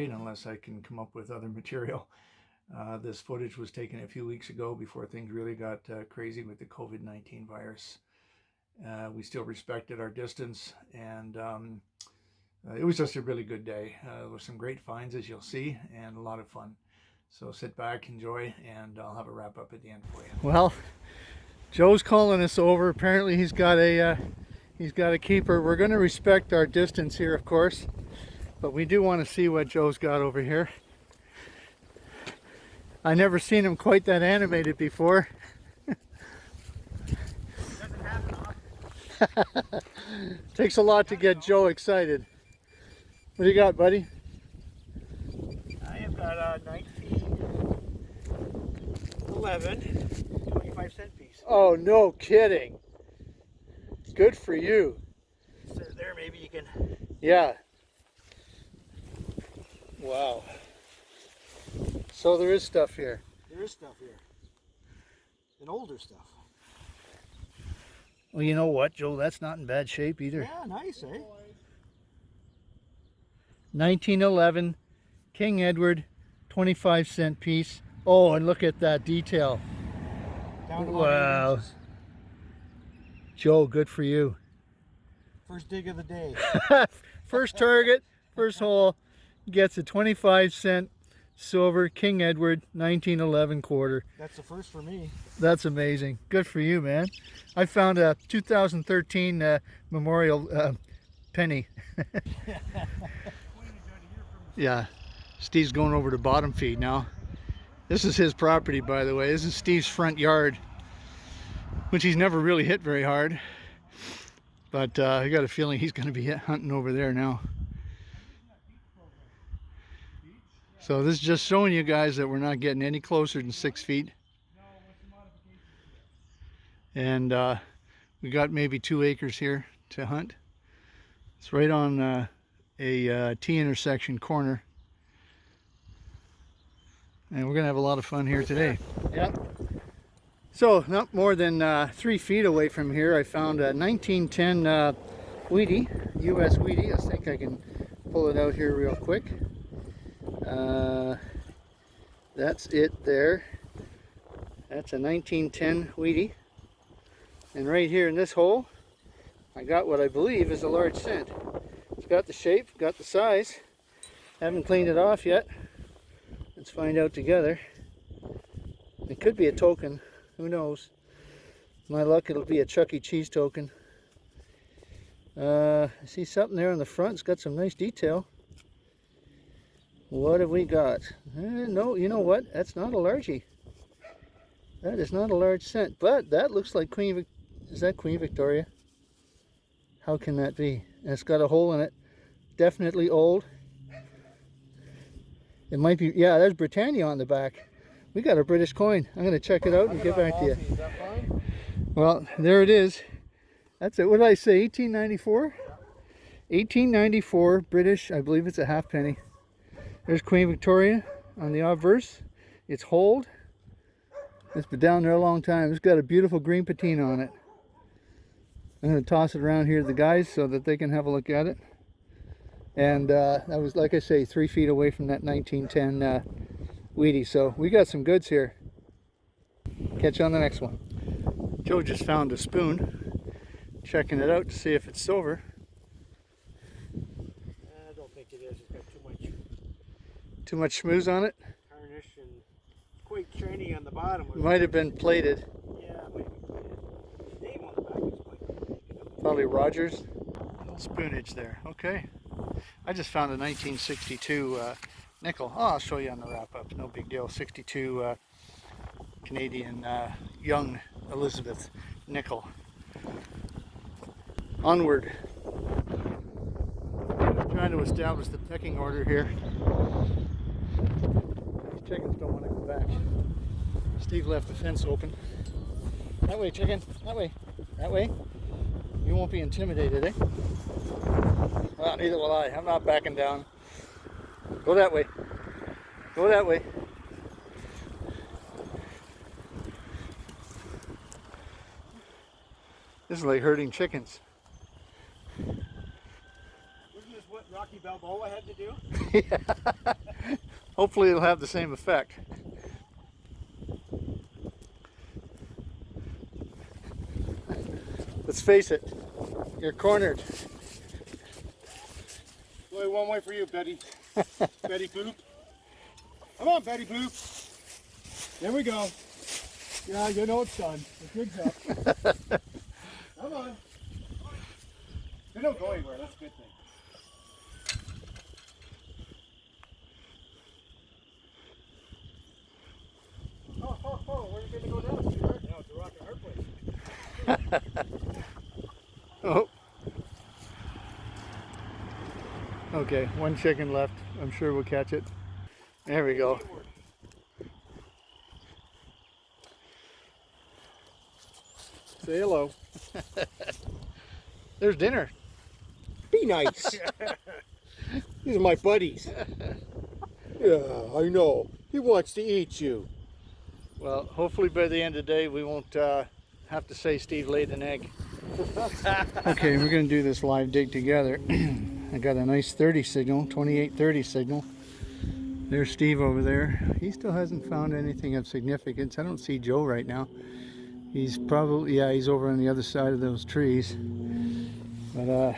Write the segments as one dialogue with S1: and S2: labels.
S1: great unless I can come up with other material. This footage was taken a few weeks ago before things really got crazy with the COVID-19 virus. We still respected our distance, and it was just a really good day. There were some great finds, as you'll see, and a lot of fun. So sit back, enjoy, and I'll have a wrap up at the end for you. Well, Joe's calling us over. Apparently he's got a keeper. We're going to respect our distance here, of course, but we do want to see what Joe's got over here. I never seen him quite that animated before.
S2: Doesn't happen often.
S1: Takes a lot to get Joe excited. What do you got, buddy?
S2: I have got a 1911 25-cent piece.
S1: Oh, no kidding. Good for you.
S2: So there, maybe you can.
S1: Yeah. Wow. So there is stuff here.
S2: There is stuff here. And older stuff.
S1: Well, you know what, Joe? That's not in bad shape either.
S2: Yeah, nice, eh?
S1: 1911 King Edward 25-cent piece. Oh, and look at that detail.
S2: Down to
S1: Wow. Joe, good for you.
S2: First dig of the day.
S1: First target, first hole, gets a 25-cent silver King Edward 1911 quarter.
S2: That's the first for me.
S1: That's amazing. Good for you, man. I found a 2013 memorial penny. Yeah, Steve's going over to bottom feed now. This is his property, by the way. This is Steve's front yard, which he's never really hit very hard. But I got a feeling he's going to be hunting over there now. So this is just showing you guys that we're not getting any closer than 6 feet. And we got maybe 2 acres here to hunt. It's right on a T-intersection corner. And we're gonna have a lot of fun here today. Yep. So not more than 3 feet away from here, I found a 1910 Wheatie, US Wheatie. I think I can pull it out here real quick. That's it there. That's a 1910 Wheatie. And right here in this hole, I got what I believe is a large cent. It's got the shape, got the size. Haven't cleaned it off yet. Let's find out together. It could be a token. Who knows? My luck, it'll be a Chuck E. Cheese token. I see something there on the front. It's got some nice detail. What have we got? No, you know what? That's not a largie. That is not a large cent, but that looks like Queen. Is that Queen Victoria? How can that be? And it's got a hole in it. Definitely old. It might be. Yeah, there's Britannia on the back. We got a British coin. I'm going to check it out and get back to you.
S2: Is that fine?
S1: Well, there it is. That's it. What did I say? 1894? 1894 British. I believe it's a halfpenny. There's Queen Victoria on the obverse. It's holed. It's been down there a long time. It's got a beautiful green patina on it. I'm going to toss it around here to the guys so that they can have a look at it. And that was, like I say, 3 feet away from that 1910 Wheatie. So we got some goods here. Catch you on the next one. Joe just found a spoon. Checking it out to see if it's silver.
S2: I don't think it is. It's got too much
S1: Too much schmooze on it.
S2: tarnish and quite shiny on the bottom.
S1: It might have been plated.
S2: Yeah, it might be plated. The name on the back is quite.
S1: Probably Rogers. Spoonage there. Okay. I just found a 1962 nickel. Oh, I'll show you on the wrap up. No big deal. 62 Canadian young Elizabeth nickel. Onward. I'm trying to establish the pecking order here. These chickens don't want to go back. Steve left the fence open. That way, chicken. That way. That way. You won't be intimidated, eh? Well, neither will I. I'm not backing down. Go that way. Go that way. This is like herding chickens.
S2: Isn't this what Rocky Balboa had to do?
S1: Yeah. Hopefully it'll have the same effect. Let's face it, you're cornered.
S2: Only one way for you, Betty. Betty Boop. Come on, Betty Boop. There we go. Yeah, you know it's done. The jig's up. Come on. They don't go anywhere. That's a good thing. Oh, where are you going to go now, sweetheart? No, it's a rock and hard place.
S1: Oh. Okay, one chicken left. I'm sure we'll catch it. There we go.
S2: Say hello.
S1: There's dinner.
S2: Be nice. These are my buddies. Yeah, I know. He wants to eat you.
S1: Well, hopefully by the end of the day we won't have to say Steve laid an egg. Okay, we're going to do this live dig together. I got a nice 30 signal, 2830 signal. There's Steve over there. He still hasn't found anything of significance. I don't see Joe right now. He's probably, yeah, he's over on the other side of those trees. But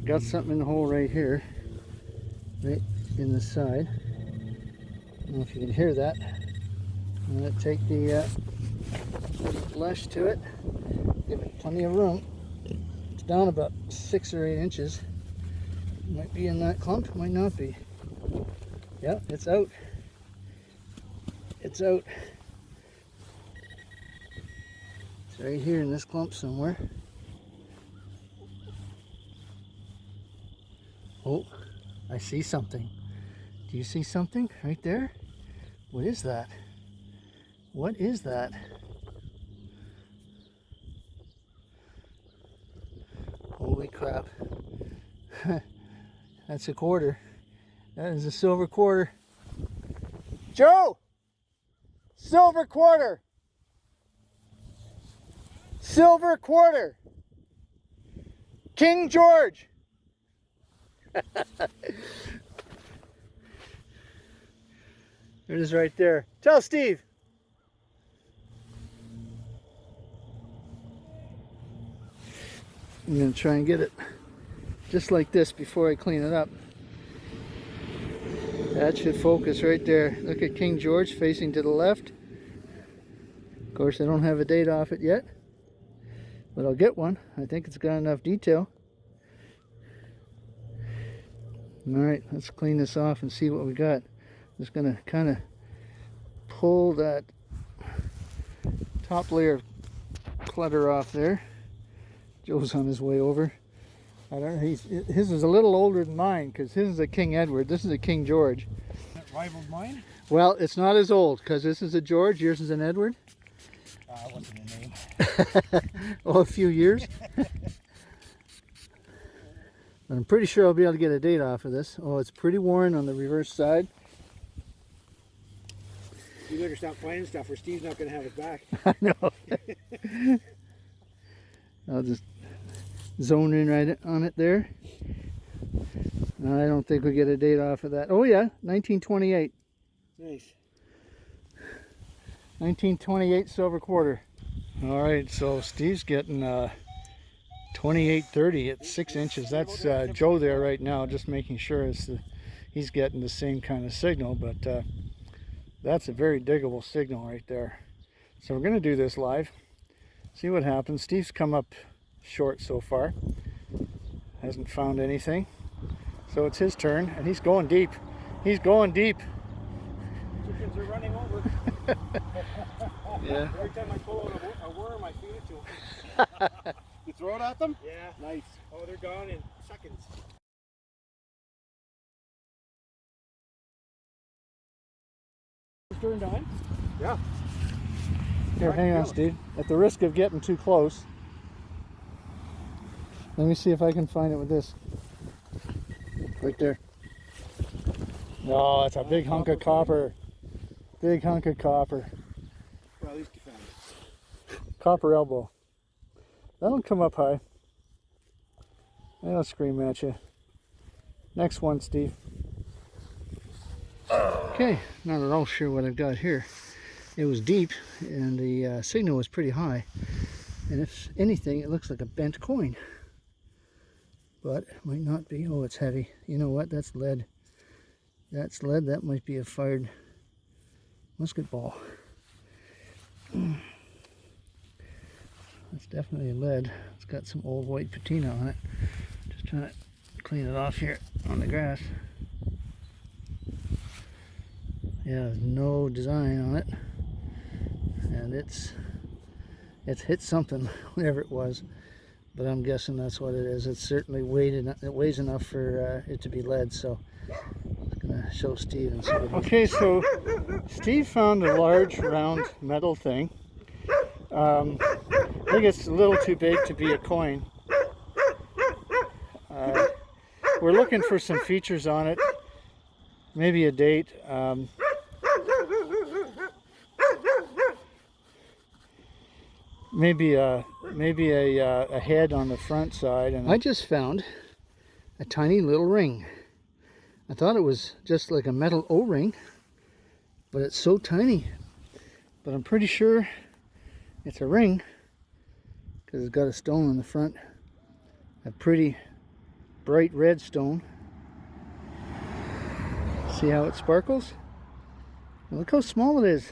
S1: got something in the hole right here, right in the side. I don't know if you can hear that. I'm going to take the lash to it, give it plenty of room. It's down about 6 or 8 inches. Might be in that clump, might not be. Yep, it's out. It's out. It's right here in this clump somewhere. Oh, I see something. Do you see something right there? What is that? What is that? Holy crap. That's a quarter. That is a silver quarter. Joe! Silver quarter! Silver quarter! King George! It is right there. Tell Steve! I'm going to try and get it just like this before I clean it up. That should focus right there. Look at King George facing to the left. Of course, I don't have a date off it yet, but I'll get one. I think it's got enough detail. Alright, let's clean this off and see what we got. Just going to kind of pull that top layer of clutter off there. Joe's on his way over. I don't know, his is a little older than mine because his is a King Edward. This is a King George.
S2: That rivaled mine?
S1: Well, it's not as old because this is a George, yours is an Edward.
S2: What's the name?
S1: Oh, a few years. But I'm pretty sure I'll be able to get a date off of this. Oh, it's pretty worn on the reverse side.
S2: You better stop finding stuff or Steve's not going to have it back.
S1: I know. I'll just zone in right on it there. I don't think we get a date off of that. Oh yeah, 1928.
S2: Nice.
S1: 1928 silver quarter. All right, so Steve's getting 2830 at 6 inches. That's Joe there right now, just making sure he's getting the same kind of signal, but that's a very diggable signal right there. So we're going to do this live, see what happens. Steve's come up short so far, hasn't found anything, so it's his turn, and he's going deep. He's going deep.
S2: Chickens are running over.
S1: Yeah.
S2: Every time I pull out a worm, I feed it to them. You throw it at them? Yeah. Nice. Oh, they're gone in seconds. Turned on? Yeah.
S1: Here, hang on, Steve. At the risk of getting too close, let me see if I can find it with this. Right there. Oh, it's a big hunk of copper. Big hunk of copper.
S2: Well, at least you found it.
S1: Copper elbow. That'll come up high. That'll scream at you.
S3: Next one, Steve. Okay, not at all sure what I've got here. It was deep and the signal was pretty high. And if anything, it looks like a bent coin. But it might not be. Oh, it's heavy. You know what? That's lead. That's lead. That might be a fired musket ball. That's definitely lead. It's got some old white patina on it. Just trying to clean it off here on the grass. Yeah, there's no design on it. And it's hit something, whatever it was. But I'm guessing that's what it is. It's certainly it weighs enough for it to be lead, so I'm gonna show Steve and see what he Okay, so Steve found a large round metal thing. I think it's a little too big to be a coin. We're looking for some features on it, maybe a date. Maybe a head on the front side. And I just found a tiny little ring. I thought it was just like a metal O-ring, but it's so tiny. But I'm pretty sure it's a ring because it's got a stone in the front, a pretty bright red stone. See how it sparkles? Look how small it is.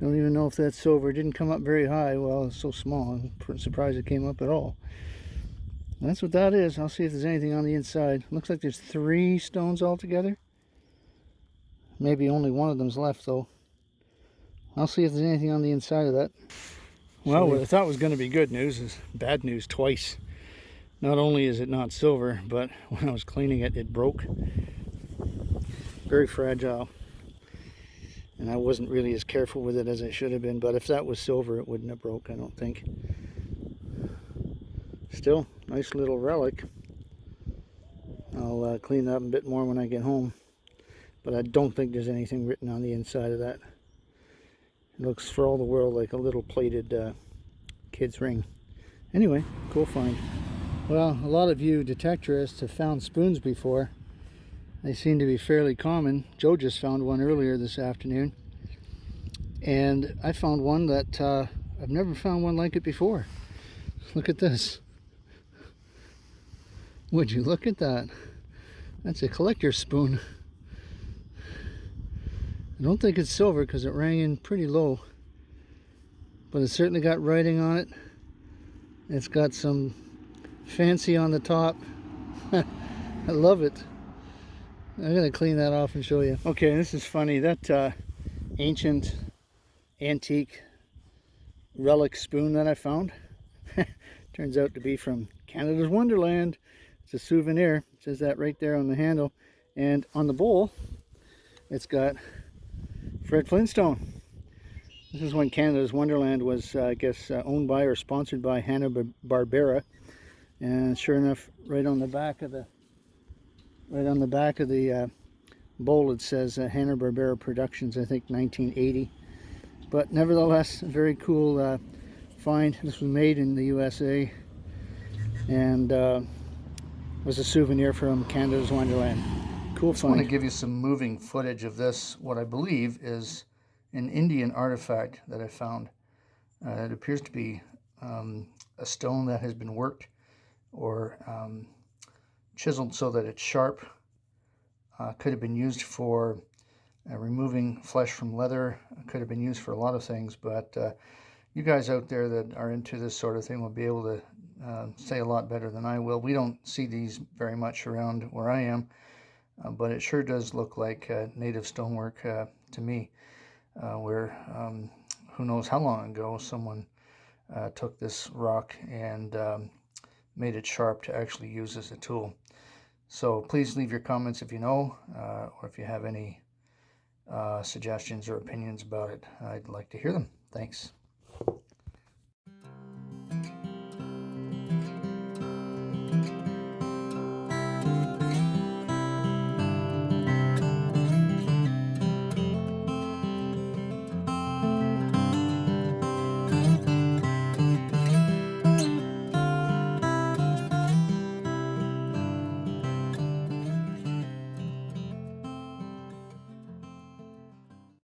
S3: Don't even know if that's silver. It didn't come up very high. Well, it's so small. I'm surprised it came up at all. That's what that is. I'll see if there's anything on the inside. Looks like there's 3 stones altogether. Maybe only one of them's left though. I'll see if there's anything on the inside of that. Well, what I thought was going to be good news is bad news twice. Not only is it not silver, but when I was cleaning it, it broke. Very fragile. And I wasn't really as careful with it as I should have been, but if that was silver, it wouldn't have broke, I don't think. Still, nice little relic. I'll clean it up a bit more when I get home, but I don't think there's anything written on the inside of that. It looks for all the world like a little plated kid's ring. Anyway, cool find. Well, a lot of you detectorists have found spoons before. They seem to be fairly common. Joe just found one earlier this afternoon. And I found one that I've never found one like it before. Look at this. Would you look at that? That's a collector's spoon. I don't think it's silver because it rang in pretty low. But it's certainly got writing on it. It's got some fancy on the top. I love it. I'm going to clean that off and show you. Okay, this is funny. That ancient, antique relic spoon that I found turns out to be from Canada's Wonderland. It's a souvenir. It says that right there on the handle. And on the bowl, it's got Fred Flintstone. This is when Canada's Wonderland was, I guess, owned by or sponsored by Hanna-Barbera. And sure enough, right on the back of the bowl it says Hanna-Barbera Productions, I think 1980. But nevertheless, a very cool find. This was made in the USA and was a souvenir from Canada's Wonderland. Cool find. I want to give you some moving footage of this, what I believe is an Indian artifact that I found. It appears to be a stone that has been worked or chiseled so that it's sharp. Could have been used for removing flesh from leather. Could have been used for a lot of things, but you guys out there that are into this sort of thing will be able to say a lot better than I will. We don't see these very much around where I am, but it sure does look like native stonework to me, where who knows how long ago someone took this rock and made it sharp to actually use as a tool. So please leave your comments if you know, or if you have any suggestions or opinions about it. I'd like to hear them. Thanks.